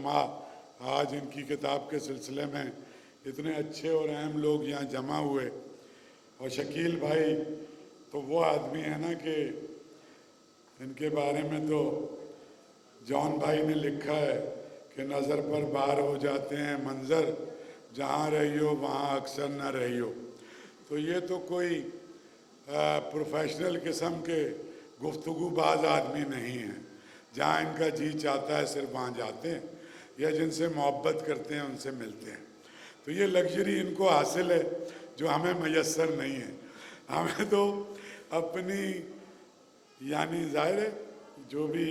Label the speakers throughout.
Speaker 1: علماء آج ان کی کتاب کے سلسلے میں اتنے اچھے اور اہم لوگ یہاں جمع ہوئے. اور شکیل بھائی تو وہ آدمی ہے نا کہ ان کے بارے میں تو جان بھائی نے لکھا ہے کہ نظر پر بار ہو جاتے ہیں منظر، جہاں رہی ہو وہاں اکثر نہ رہی ہو. تو یہ تو کوئی پروفیشنل قسم کے گفتگو باز آدمی نہیں ہیں. جہاں ان کا جی چاہتا ہے صرف وہاں جاتے ہیں، یا جن سے محبت کرتے ہیں ان سے ملتے ہیں. تو یہ لگژری ان کو حاصل ہے جو ہمیں میسر نہیں ہے. ہمیں تو اپنی یعنی ظاہر ہے جو بھی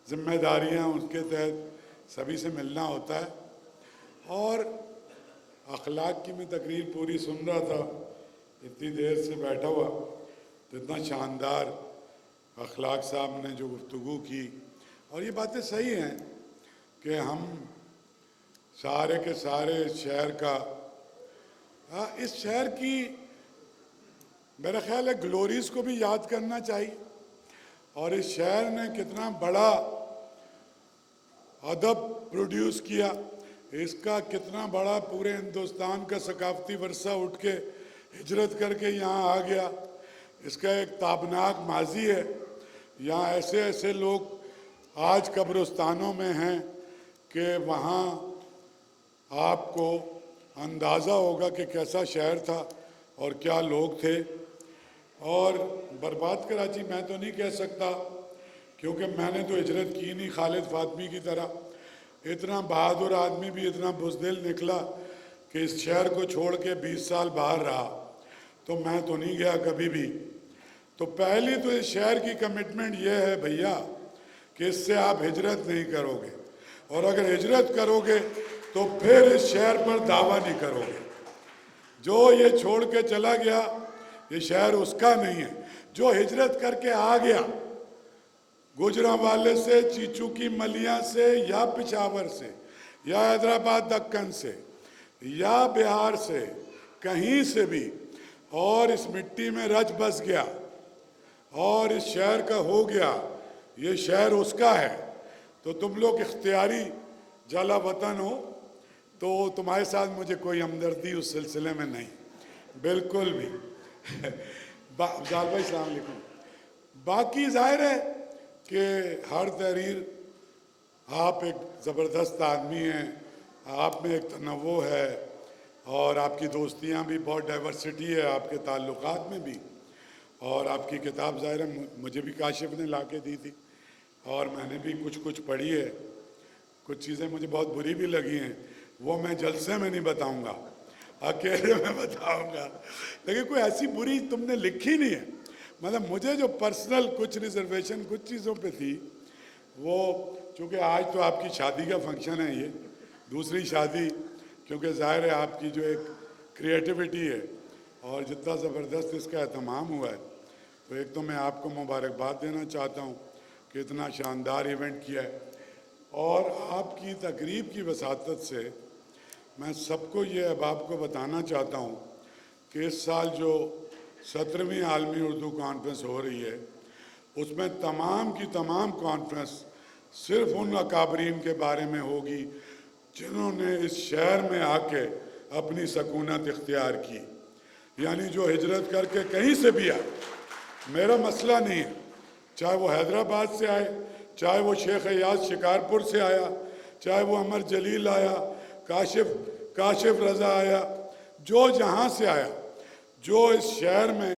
Speaker 1: ذمہ داریاں اس کے تحت سبھی سے ملنا ہوتا ہے. اور اخلاق کی میں تقریر پوری سن رہا تھا، اتنی دیر سے بیٹھا ہوا، تو اتنا شاندار اخلاق صاحب نے جو گفتگو کی. اور یہ باتیں صحیح ہیں کہ ہم سارے کے سارے شہر کا اس شہر کی میرا خیال ہے گلوریز کو بھی یاد کرنا چاہیے. اور اس شہر نے کتنا بڑا ادب پروڈیوس کیا، اس کا کتنا بڑا پورے ہندوستان کا ثقافتی ورثہ اٹھ کے ہجرت کر کے یہاں آ گیا. اس کا ایک تابناک ماضی ہے. یہاں ایسے ایسے لوگ آج قبرستانوں میں ہیں کہ وہاں آپ کو اندازہ ہوگا کہ کیسا شہر تھا اور کیا لوگ تھے. اور برباد کراچی میں تو نہیں کہہ سکتا کیونکہ میں نے تو ہجرت کی نہیں خالد فاطمی کی طرح. اتنا بہادر آدمی بھی اتنا بزدل نکلا کہ اس شہر کو چھوڑ کے 20 سال باہر رہا. تو میں تو نہیں گیا کبھی بھی. تو پہلی تو اس شہر کی کمٹمنٹ یہ ہے بھیا کہ اس سے آپ ہجرت نہیں کرو گے، اور اگر ہجرت کرو گے تو پھر اس شہر پر دعویٰ نہیں کرو گے. جو یہ چھوڑ کے چلا گیا یہ شہر اس کا نہیں ہے. جو ہجرت کر کے آ گیا گوجرانوالے سے، چیچو کی ملیاں سے، یا پشاور سے، یا حیدرآباد دکن سے، یا بہار سے، کہیں سے بھی، اور اس مٹی میں رچ بس گیا اور اس شہر کا ہو گیا، یہ شہر اس کا ہے. تو تم لوگ اختیاری جالا وطن ہو، تو تمہارے ساتھ مجھے کوئی ہمدردی اس سلسلے میں نہیں، بالکل بھی. جال بھائی السلام علیکم. باقی ظاہر ہے کہ ہر تحریر، آپ ایک زبردست آدمی ہیں، آپ میں ایک تنوع ہے، اور آپ کی دوستیاں بھی بہت ڈائیورسٹی ہے آپ کے تعلقات میں بھی. اور آپ کی کتاب ظاہر ہے مجھے بھی کاشف نے لا کے دی تھی، اور میں نے بھی کچھ پڑھی ہے. کچھ چیزیں مجھے بہت بری بھی لگی ہیں، وہ میں جلسے میں نہیں بتاؤں گا، اکیلے میں بتاؤں گا. لیکن کوئی ایسی بری تم نے لکھی نہیں ہے. مطلب مجھے جو پرسنل کچھ ریزرویشن کچھ چیزوں پہ تھی، وہ چونکہ آج تو آپ کی شادی کا فنکشن ہے، یہ دوسری شادی، کیونکہ ظاہر ہے آپ کی جو ایک کریٹیوٹی ہے اور جتنا زبردست اس کا اہتمام ہوا ہے، تو ایک تو میں آپ کو مبارکباد دینا چاہتا ہوں کہ اتنا شاندار ایونٹ کیا ہے. اور آپ کی تقریب کی وساطت سے میں سب کو یہ احباب کو بتانا چاہتا ہوں کہ اس سال جو 17ویں عالمی اردو کانفرنس ہو رہی ہے، اس میں تمام کی تمام کانفرنس صرف ان اکابرین کے بارے میں ہوگی جنہوں نے اس شہر میں آ کے اپنی سکونت اختیار کی. یعنی جو ہجرت کر کے کہیں سے بھی آئے، میرا مسئلہ نہیں ہے، چاہے وہ حیدرآباد سے آئے، چاہے وہ شیخ ایاز شکارپور سے آیا، چاہے وہ عمر جلیل آیا، کاشف رضا آیا، جو جہاں سے آیا، جو اس شہر میں